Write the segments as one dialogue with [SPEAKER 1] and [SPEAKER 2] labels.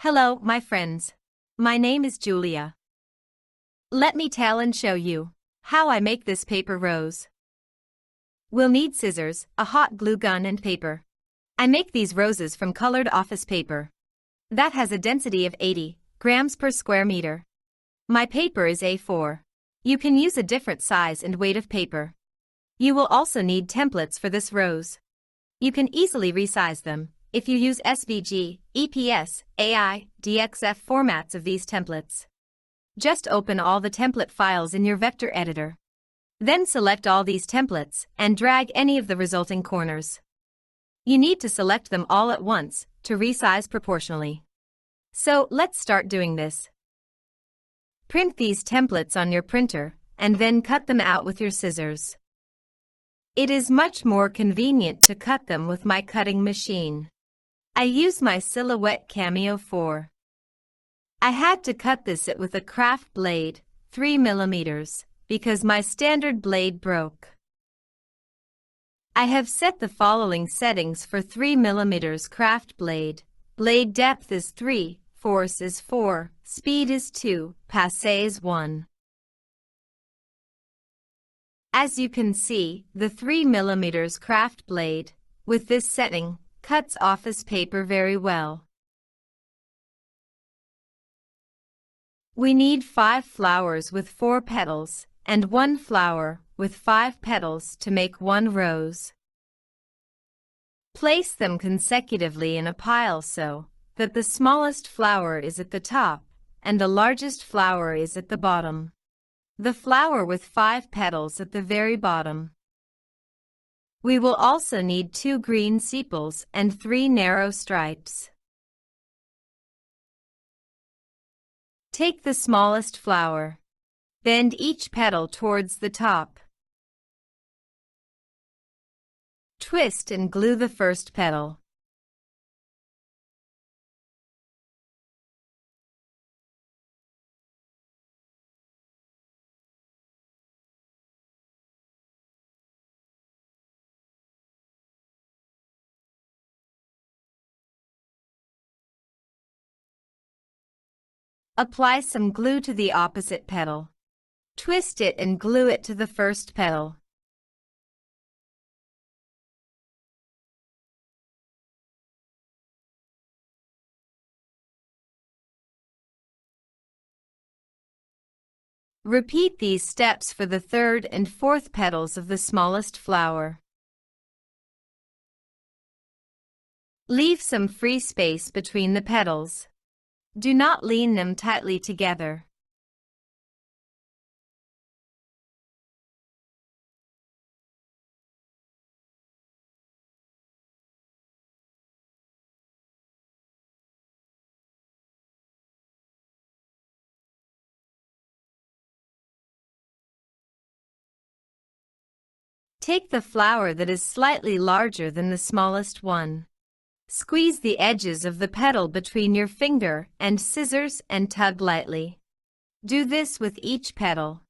[SPEAKER 1] Hello, my friends. My name is Julia. Let me tell and show you how I make this paper rose. We'll need scissors, a hot glue gun and paper. I make these roses from colored office paper. That has a density of 80 grams per square meter. My paper is A4. You can use a different size and weight of paper. You will also need templates for this rose. You can easily resize them if you use SVG, EPS, AI, DXF formats of these templates. Just open all the template files in your vector editor. Then select all these templates and drag any of the resulting corners. You need to select them all at once to resize proportionally. So let's start doing this. Print these templates on your printer and then cut them out with your scissors. It is much more convenient to cut them with my cutting machine. I use my Silhouette Cameo 4. I had to cut this with a craft blade, 3 mm, because my standard blade broke. I have set the following settings for 3 mm craft blade. Blade depth is 3, force is 4, speed is 2, passe is 1. As you can see, the 3 mm craft blade, with this setting, cuts office paper very well. We need 5 flowers with 4 petals, and 1 flower with 5 petals to make one rose. Place them consecutively in a pile so that the smallest flower is at the top and the largest flower is at the bottom. The flower with 5 petals at the very bottom. We will also need 2 green sepals and 3 narrow stripes. Take the smallest flower. Bend each petal towards the top. Twist and glue the first petal. Apply some glue to the opposite petal. Twist it and glue it to the first petal. Repeat these steps for the third and fourth petals of the smallest flower. Leave some free space between the petals. Do not lean them tightly together. Take the flower that is slightly larger than the smallest one. Squeeze the edges of the petal between your finger and scissors and tug lightly. Do this with each petal.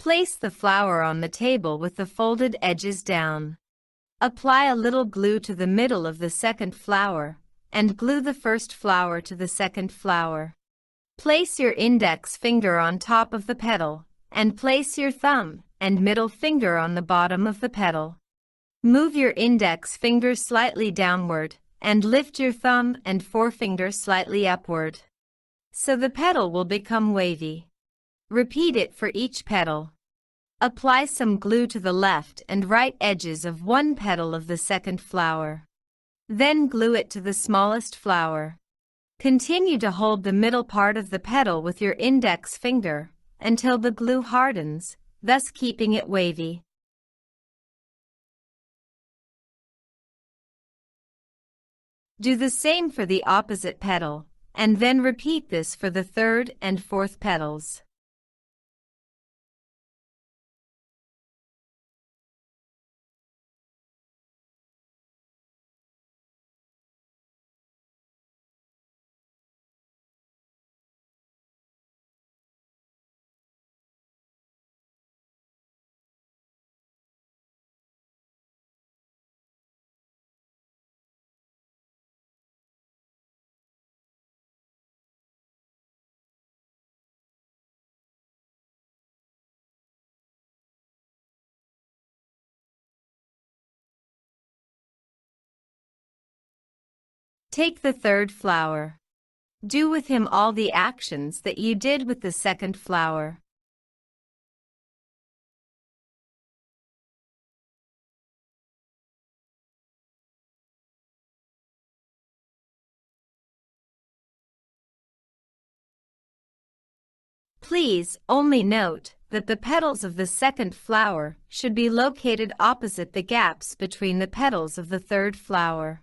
[SPEAKER 1] Place the flower on the table with the folded edges down. Apply a little glue to the middle of the second flower and glue the first flower to the second flower. Place your index finger on top of the petal and place your thumb and middle finger on the bottom of the petal. Move your index finger slightly downward and lift your thumb and forefinger slightly upward. So the petal will become wavy. Repeat it for each petal. Apply some glue to the left and right edges of one petal of the second flower. Then glue it to the smallest flower. Continue to hold the middle part of the petal with your index finger until the glue hardens, thus keeping it wavy. Do the same for the opposite petal, and then repeat this for the third and fourth petals. Take the third flower. Do with him all the actions that you did with the second flower. Please only note that the petals of the second flower should be located opposite the gaps between the petals of the third flower.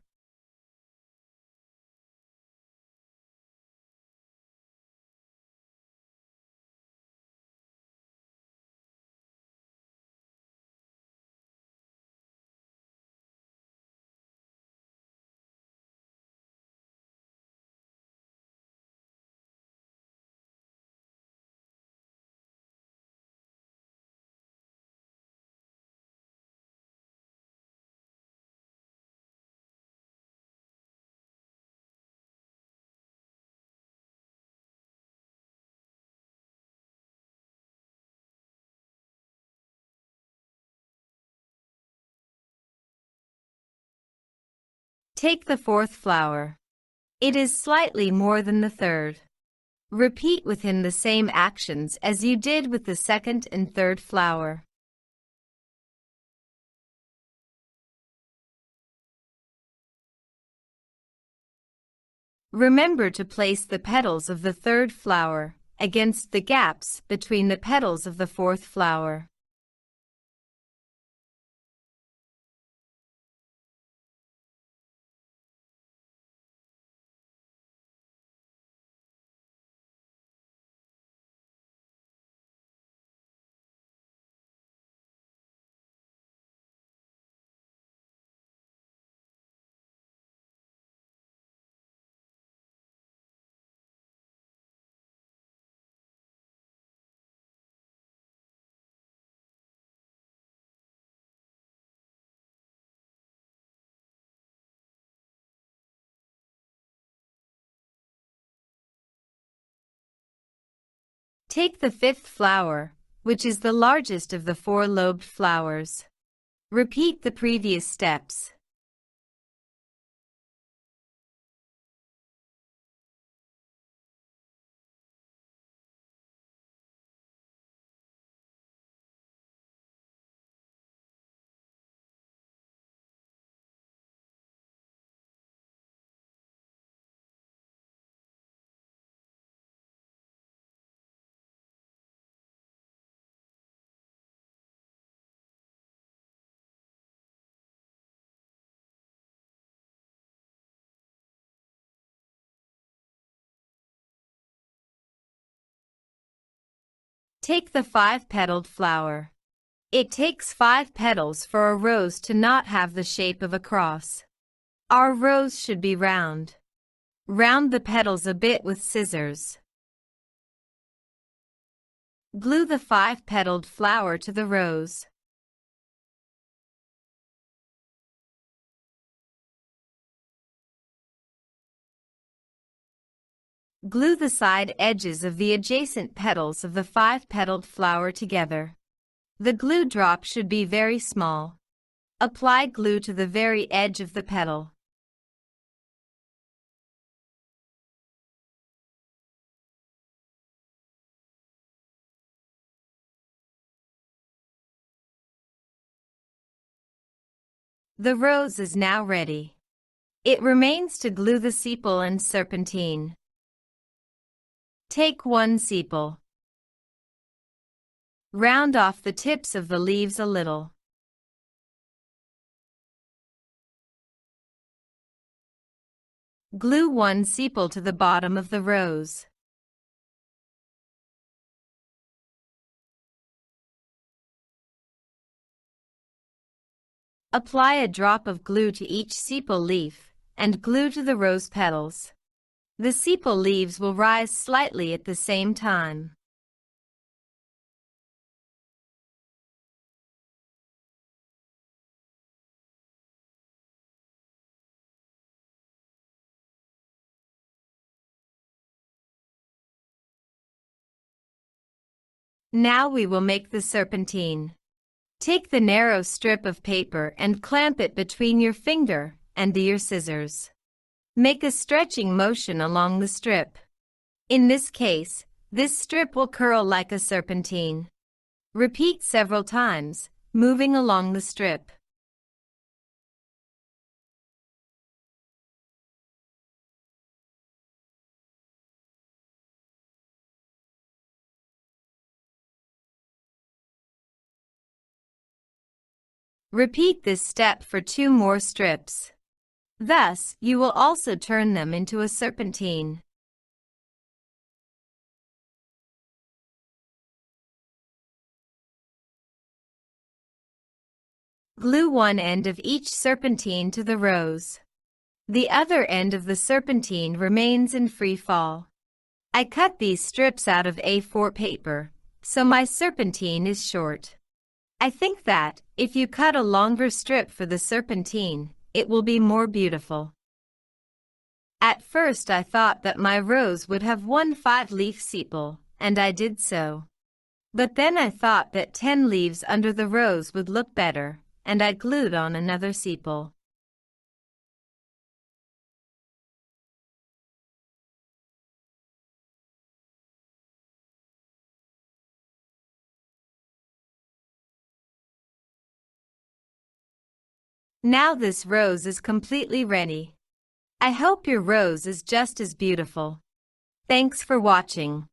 [SPEAKER 1] Take the fourth flower. It is slightly more than the third. Repeat with him the same actions as you did with the second and third flower. Remember to place the petals of the third flower against the gaps between the petals of the fourth flower. Take the fifth flower, which is the largest of the four-lobed flowers. Repeat the previous steps. Take the five-petaled flower. It takes 5 petals for a rose to not have the shape of a cross. Our rose should be round. Round the petals a bit with scissors. Glue the 5-petaled flower to the rose. Glue the side edges of the adjacent petals of the 5-petaled flower together. The glue drop should be very small. Apply glue to the very edge of the petal. The rose is now ready. It remains to glue the sepal and serpentine. Take 1 sepal. Round off the tips of the leaves a little. Glue 1 sepal to the bottom of the rose. Apply a drop of glue to each sepal leaf and glue to the rose petals. The sepal leaves will rise slightly at the same time. Now we will make the serpentine. Take the narrow strip of paper and clamp it between your finger and your scissors. Make a stretching motion along the strip. In this case, this strip will curl like a serpentine. Repeat several times, moving along the strip. Repeat this step for 2 more strips. Thus, you will also turn them into a serpentine. Glue one end of each serpentine to the rose. The other end of the serpentine remains in free fall. I cut these strips out of A4 paper, so my serpentine is short. I think that, if you cut a longer strip for the serpentine, it will be more beautiful. At first I thought that my rose would have one 5-leaf sepal, and I did so. But then I thought that 10 leaves under the rose would look better, and I glued on another sepal. Now this rose is completely ready. I hope your rose is just as beautiful. Thanks for watching.